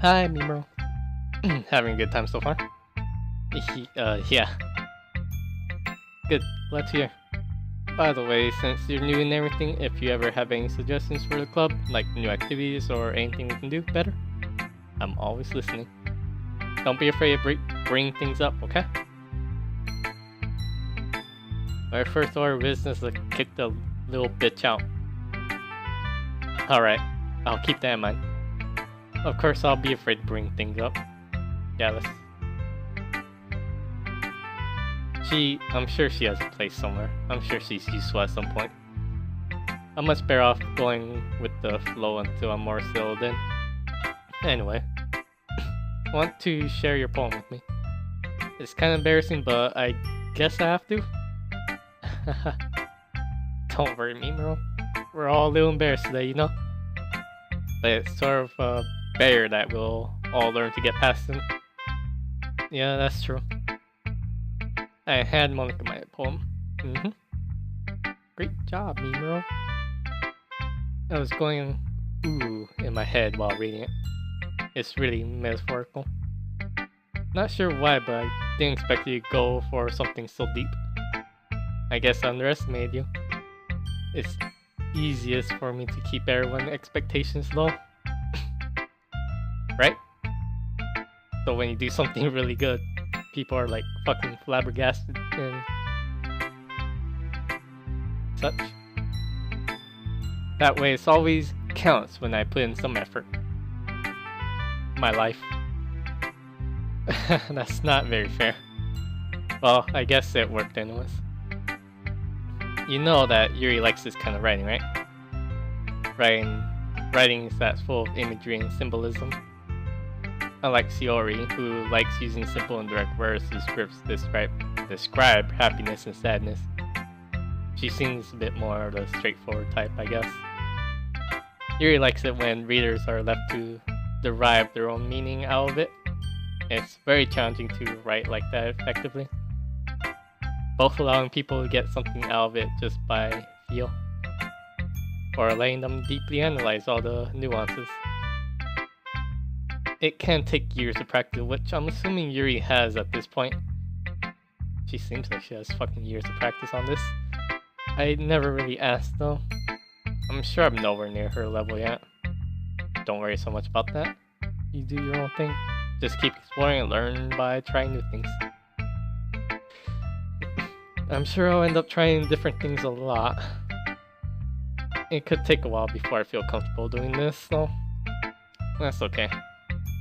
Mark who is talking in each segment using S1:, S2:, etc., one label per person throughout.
S1: Hi, Mimro. Having a good time so far? Yeah. Good. Glad to hear. By the way, since you're new and everything, if you ever have any suggestions for the club, like new activities or anything we can do better, I'm always listening. Don't be afraid to bring things up, okay? My first order of business is to kick the little bitch out. Alright, I'll keep that in mind. Of course, I'll be afraid to bring things up. Yeah, I'm sure she has a place somewhere. I'm sure she's useful at some point. I'm much better off going with the flow until I'm more settled in. Anyway, want to share your poem with me? It's kind of embarrassing, but I guess I have to. Don't worry, Mimiro. We're all a little embarrassed today, you know? But it's sort of a barrier that we'll all learn to get past them. Yeah, that's true. I had Monica my poem. Great job, Mimiro. I was going ooh in my head while reading it. It's really metaphorical. Not sure why, but I didn't expect you to go for something so deep. I guess I underestimated you. It's easiest for me to keep everyone's expectations low. Right? So when you do something really good, people are like fucking flabbergasted and such. That way it always counts when I put in some effort. My life. That's not very fair. Well, I guess it worked anyways. You know that Yuri likes this kind of writing, right? Writings that's full of imagery and symbolism. Unlike Shiori, who likes using simple and direct words to describe happiness and sadness. She seems a bit more of the straightforward type, I guess. Yuri likes it when readers are left to derive their own meaning out of it. It's very challenging to write like that effectively. Both allowing people to get something out of it just by feel, or letting them deeply analyze all the nuances. It can take years of practice, which I'm assuming Yuri has at this point. She seems like she has fucking years of practice on this. I never really asked though. I'm sure I'm nowhere near her level yet. Don't worry so much about that. You do your own thing. Just keep exploring and learn by trying new things. I'm sure I'll end up trying different things a lot. It could take a while before I feel comfortable doing this, though. That's okay.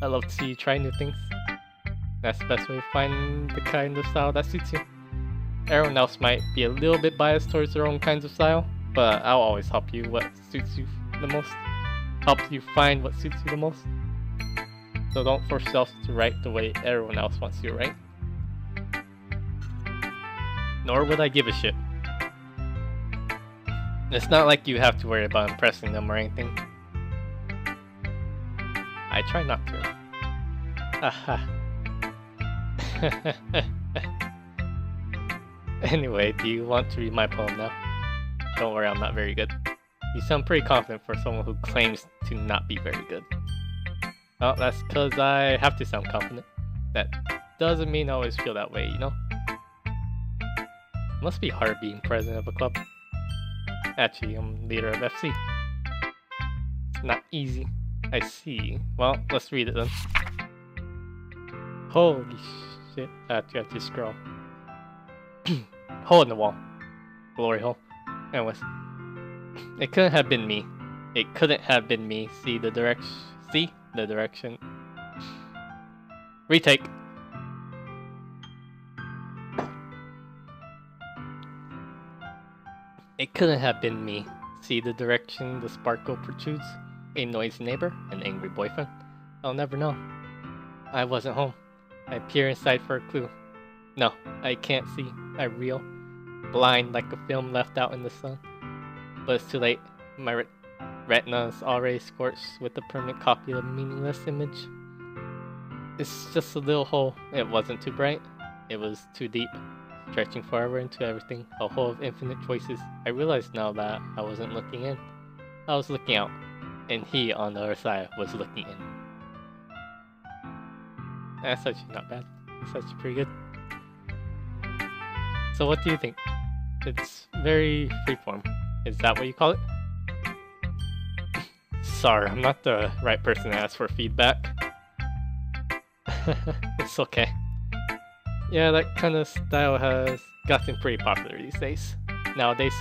S1: I love to see you try new things. That's the best way to find the kind of style that suits you. Everyone else might be a little bit biased towards their own kinds of style, but I'll always help you what suits you the most. Help you find what suits you the most. So don't force yourself to write the way everyone else wants you to write. Nor would I give a shit. It's not like you have to worry about impressing them or anything. I try not to. Haha. Anyway, do you want to read my poem now? Don't worry, I'm not very good. You sound pretty confident for someone who claims to not be very good. Well, that's because I have to sound confident. That doesn't mean I always feel that way, you know? Must be hard being president of a club. Actually, I'm leader of FC. It's not easy. I see. Well, let's read it then. Holy shit. I have to scroll. Hole in the wall. Glory hole. Anyways. It couldn't have been me. It couldn't have been me. See the direction. Retake. It couldn't have been me. See the direction the sparkle protrudes? A noisy neighbor? An angry boyfriend? I'll never know. I wasn't home. I peer inside for a clue. No, I can't see. I reel. Blind like a film left out in the sun. But it's too late. My retina is already scorched with a permanent copy of a meaningless image. It's just a little hole. It wasn't too bright. It was too deep. Stretching forever into everything, a hole of infinite choices. I realized now that I wasn't looking in. I was looking out, and he on the other side was looking in. That's actually not bad. It's actually pretty good. So what do you think? It's very freeform. Is that what you call it? Sorry, I'm not the right person to ask for feedback. It's okay. Yeah, that kind of style has gotten pretty popular these days. Nowadays,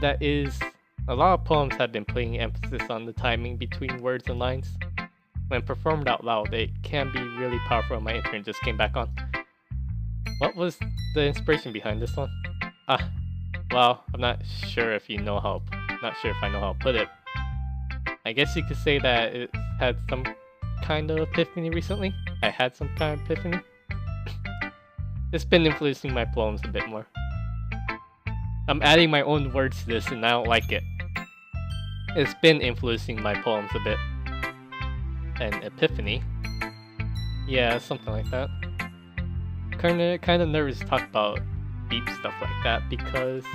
S1: that is, a lot of poems have been putting emphasis on the timing between words and lines. When performed out loud, it can be really powerful. My intern just came back on. What was the inspiration behind this one? Well, I'm not sure if you know how, not sure if I know how to put it. I guess you could say that it had some kind of epiphany recently. I had some kind of epiphany. It's been influencing my poems a bit more. I'm adding my own words to this and I don't like it. It's been influencing my poems a bit. An epiphany? Yeah, something like that. Kind of nervous to talk about deep stuff like that because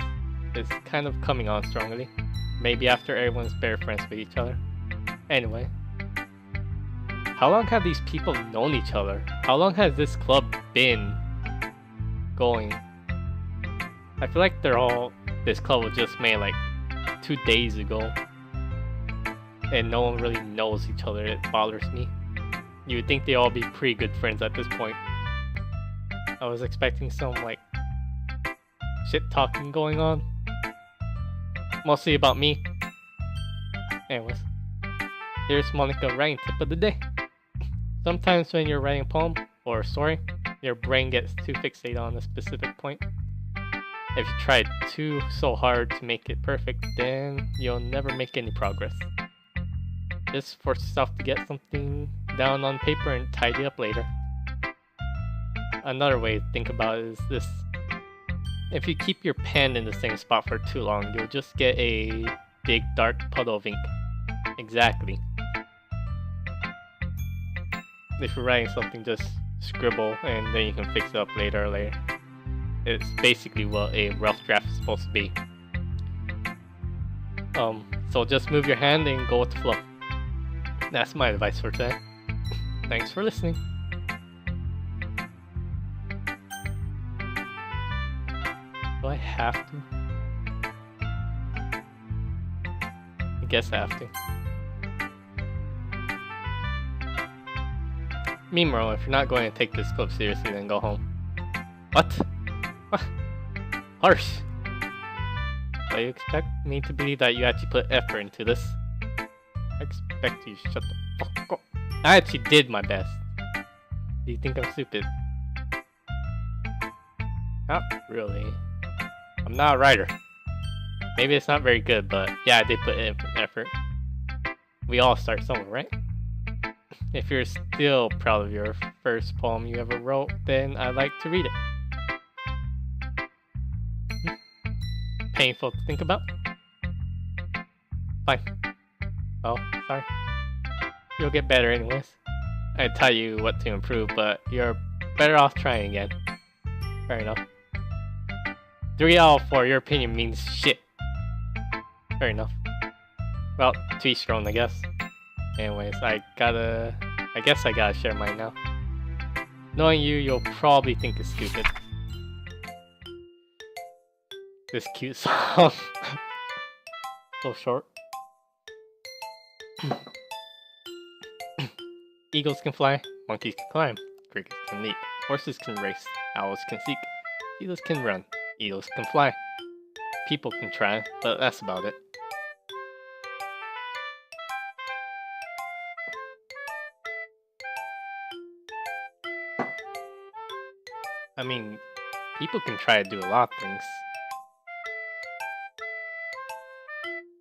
S1: it's kind of coming on strongly. Maybe after everyone's better friends with each other. Anyway. How long have these people known each other? How long has this club been going? I feel like this club was just made like 2 days ago. And no one really knows each other. It bothers me. You would think they all be pretty good friends at this point. I was expecting some like shit talking going on. Mostly about me. Anyways. Here's Monica writing tip of the day. Sometimes when you're writing a poem or a story, your brain gets too fixated on a specific point. If you try so hard to make it perfect, then you'll never make any progress. Just force yourself to get something down on paper and tidy up later. Another way to think about it is this. If you keep your pen in the same spot for too long, you'll just get a big dark puddle of ink. Exactly. If you're writing something, just scribble and then you can fix it up later. It's basically what a rough draft is supposed to be. So just move your hand and go with the flow. That's my advice for today. Thanks for listening. Do I have to? I guess I have to. Meanwhile, if you're not going to take this club seriously, then go home. What? Harsh! Do you expect me to believe that you actually put effort into this? I expect you to shut the fuck up. I actually did my best. Do you think I'm stupid? Not really. I'm not a writer. Maybe it's not very good, but yeah, I did put in effort. We all start somewhere, right? If you're still proud of your first poem you ever wrote, then I'd like to read it. Painful to think about? Fine. Oh, sorry. You'll get better anyways. I tell you what to improve, but you're better off trying again. Fair enough. 3 out of 4, your opinion means shit. Fair enough. Well, to each their own, I guess. Anyways, I guess I gotta share mine now. Knowing you, you'll probably think it's stupid. This cute song. So short. Eagles can fly, monkeys can climb, crickets can leap, horses can race, owls can seek, cheetahs can run, eagles can fly. People can try, but that's about it. I mean, people can try to do a lot of things.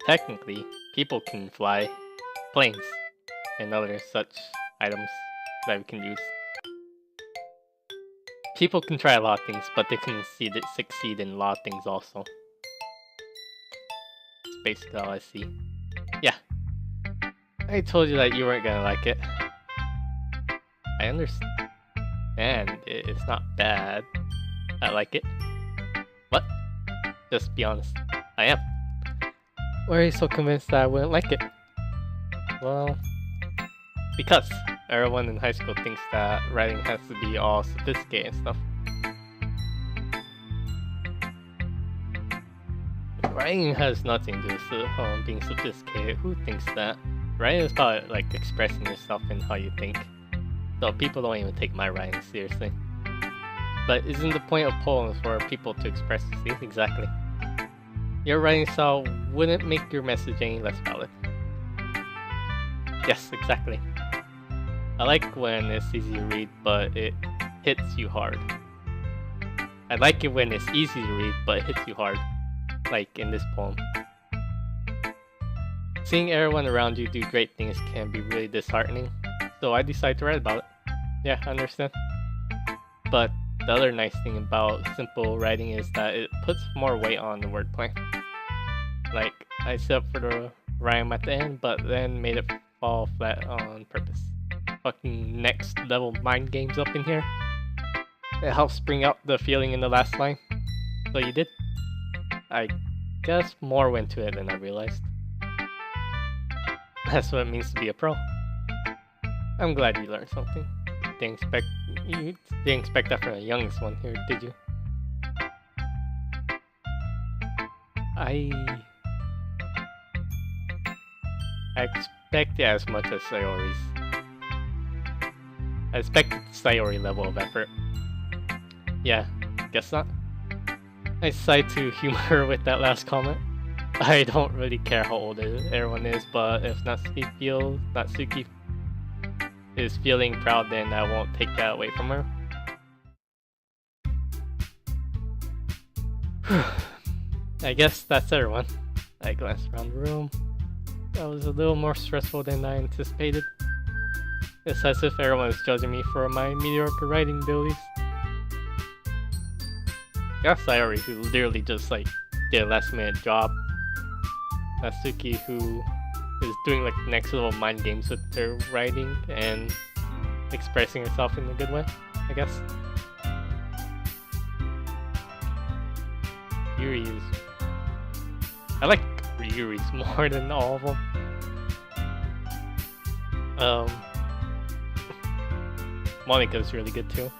S1: Technically, people can fly planes and other such items that we can use. People can try a lot of things, but they can succeed in a lot of things also. That's basically all I see. Yeah. I told you that you weren't gonna like it. I understand. And it's not bad. I like it. What? Just be honest. I am. Why are you so convinced that I wouldn't like it? Well, because everyone in high school thinks that writing has to be all sophisticated and stuff. Writing has nothing to do with being sophisticated. Who thinks that? Writing is about like expressing yourself and how you think. So people don't even take my writing seriously. But isn't the point of poems for people to express? See, exactly. Your writing style wouldn't make your message any less valid. Yes, exactly. I like when it's easy to read, but it hits you hard. I like it when it's easy to read, but it hits you hard. Like in this poem. Seeing everyone around you do great things can be really disheartening, so I decided to write about it. Yeah, I understand. But the other nice thing about simple writing is that it puts more weight on the wordplay. Like, I set up for the rhyme at the end, but then made it fall flat on purpose. Fucking next level mind games up in here. It helps bring out the feeling in the last line. So you did? I guess more went to it than I realized. That's what it means to be a pro. I'm glad you learned something. You didn't expect that from the youngest one here, did you? I expected as much as Sayori's. I expected Sayori level of effort. Yeah, guess not. I decided to humor her with that last comment. I don't really care how old everyone is, but if Natsuki is feeling proud, then I won't take that away from her. I guess that's everyone. I glanced around the room. That was a little more stressful than I anticipated. It's as if everyone is judging me for my mediocre writing abilities. Got Sayori, who literally just like did a last minute job. Natsuki, who is doing like next level mind games with their writing and expressing herself in a good way, I guess. Yuri is... I like Yuri's more than all of them. Monika's really good too.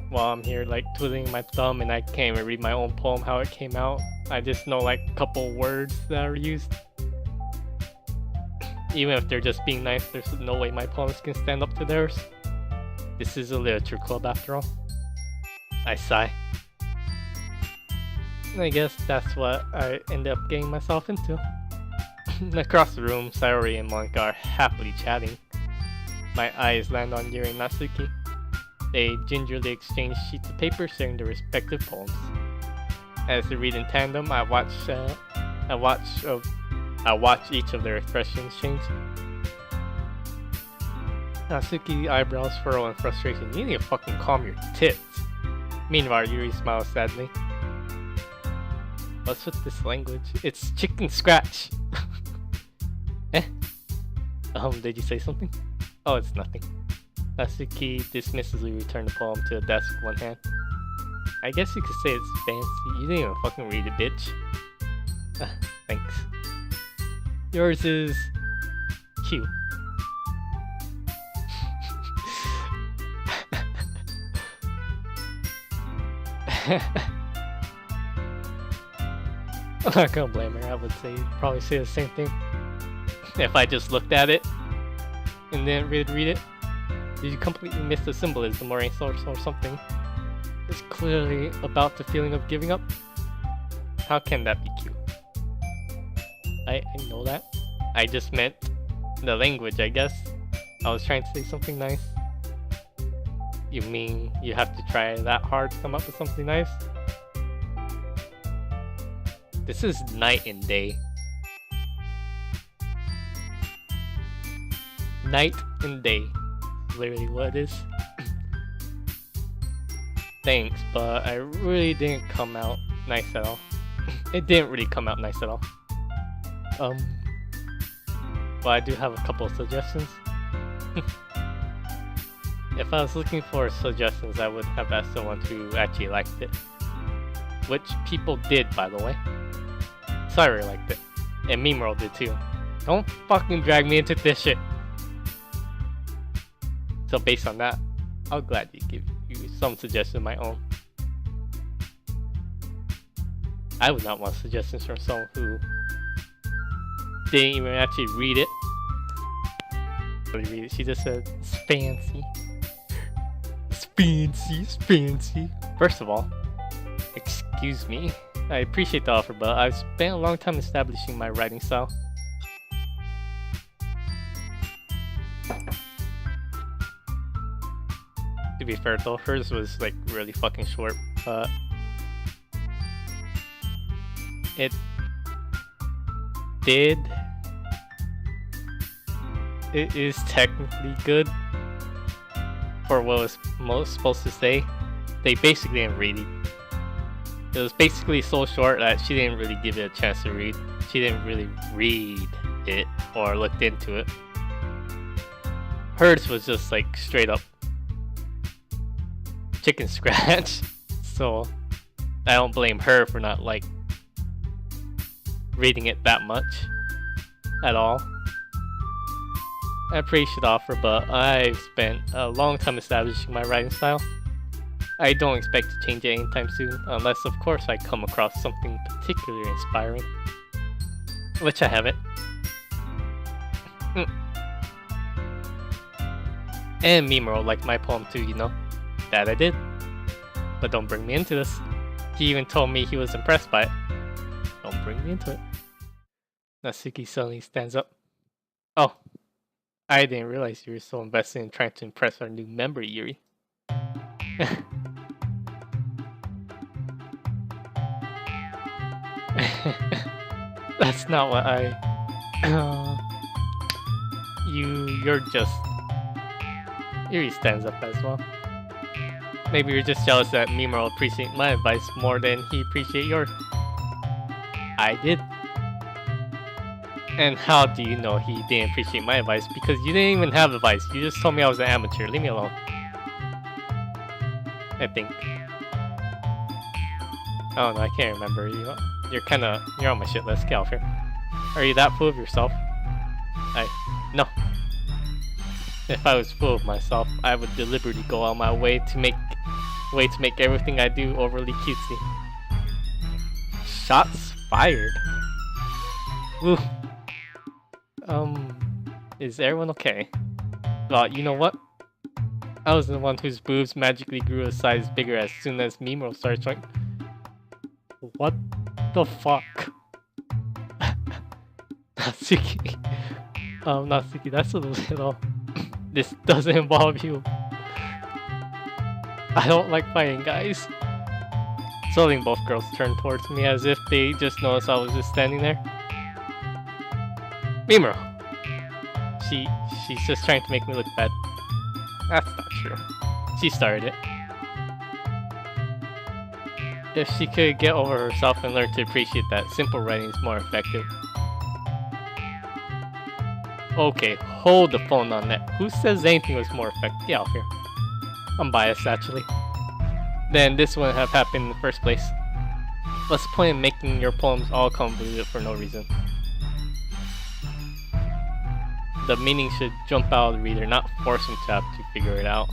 S1: While I'm here like twiddling my thumb and I can't even read my own poem how it came out. I just know like a couple words that are used. Even if they're just being nice, there's no way my poems can stand up to theirs. This is a literature club after all. I sigh. I guess that's what I ended up getting myself into. Across the room, Sayori and Monika are happily chatting. My eyes land on Yuri and Natsuki. They gingerly exchange sheets of paper sharing their respective poems. As they read in tandem, I watch each of their expressions change. Natsuki eyebrows furrow in frustration. You need to fucking calm your tits. Meanwhile, Yuri smiles sadly. What's with this language? It's chicken scratch. Eh? Did you say something? Oh, it's nothing. Natsuki dismissively returned the poem to the desk with one hand. I guess you could say it's fancy. You didn't even fucking read it, bitch. Thanks. Yours is... cute. I'm not gonna blame her. I would probably say the same thing. If I just looked at it and then read it. Did you completely miss the symbolism or something? It's clearly about the feeling of giving up. How can that be cute? I know that. I just meant the language, I guess. I was trying to say something nice. You mean you have to try that hard to come up with something nice? This is night and day. Night and day. Literally what it is. Thanks, but I really didn't come out nice at all. It didn't really come out nice at all. But I do have a couple of suggestions. If I was looking for suggestions, I would have asked someone who actually liked it. Which people did, by the way. Sayori liked it. And Mimuro did too. Don't fucking drag me into this shit. So based on that, I'll gladly give you some suggestions of my own. I would not want suggestions from someone who didn't even actually read it. She just said, it's fancy. It's fancy, it's fancy. First of all, excuse me. I appreciate the offer, but I've spent a long time establishing my writing style. To be fair though, hers was like really fucking short, but it is technically good for what was most supposed to say. They basically didn't read it. It was basically so short that she didn't really give it a chance to read. She didn't really read it or looked into it. Hers was just like straight up chicken scratch. So I don't blame her for not like reading it that much at all. I appreciate the offer, but I've spent a long time establishing my writing style. I don't expect to change it anytime soon, unless of course I come across something particularly inspiring. Which I haven't. And Mimuro liked my poem too, you know. That I did. But don't bring me into this. He even told me he was impressed by it. Don't bring me into it. Natsuki suddenly stands up. Oh, I didn't realize you were so invested in trying to impress our new member, Yuri. That's not what I... You're just... Yuri stands up as well. Maybe you're just jealous that Mimuro appreciates my advice more than he appreciates yours. I did. And how do you know he didn't appreciate my advice? Because you didn't even have advice. You just told me I was an amateur. Leave me alone. I think. Oh no, I can't remember. You're on my shit list. Get off here. Are you that full of yourself? No. If I was full of myself, I would deliberately go on my way to make everything I do overly cutesy. Shots fired. Woo. Is everyone okay? You know what? I was the one whose boobs magically grew a size bigger as soon as Mimuro started showing. What the fuck? Natsuki. Natsuki, that's a little... This doesn't involve you. I don't like fighting guys. Suddenly both girls turned towards me as if they just noticed I was just standing there. Mimuro. She's just trying to make me look bad. That's not true. She started it. If she could get over herself and learn to appreciate that simple writing is more effective. Okay, hold the phone on that. Who says anything was more effective? Get out here. I'm biased, actually. Then this wouldn't have happened in the first place. What's the point in making your poems all convoluted for no reason? The meaning should jump out of the reader, not force him to have to figure it out.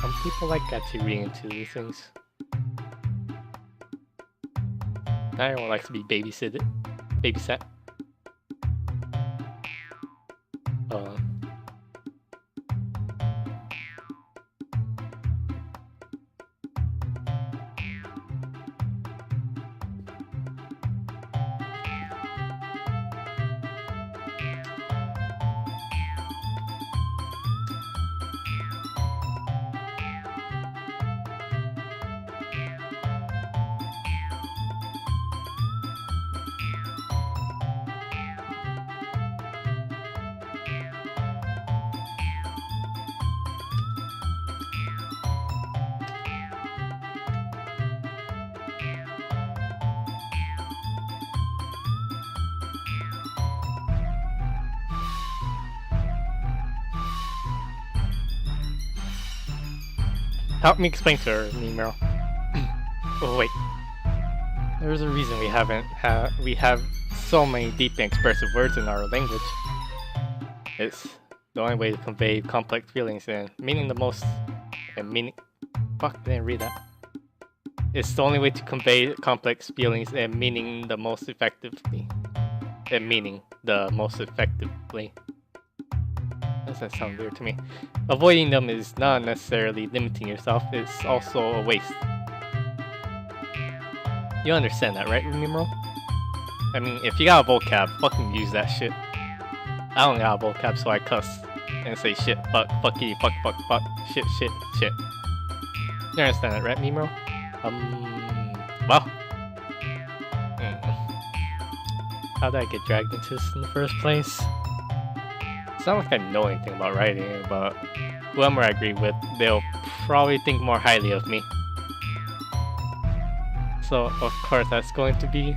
S1: Some people like actually reading into these things. Not everyone likes to be babysat. Help me explain to her, Mimuro. Oh wait. There's a reason we have so many deep and expressive words in our language. It's the only way to convey complex feelings and meaning the most. Fuck, I didn't read that. It's the only way to convey complex feelings and meaning the most effectively. Does that sound weird to me? Avoiding them is not necessarily limiting yourself, it's also a waste. You understand that, right, Mimro? I mean, if you got a vocab, fucking use that shit. I don't got a vocab, so I cuss and say shit, fuck, fucky, fuck, shit, shit, shit. You understand that, right, Mimro? Well. How did I get dragged into this in the first place? It's not like I know anything about writing, but whoever I agree with, they'll probably think more highly of me. So, of course, that's going to be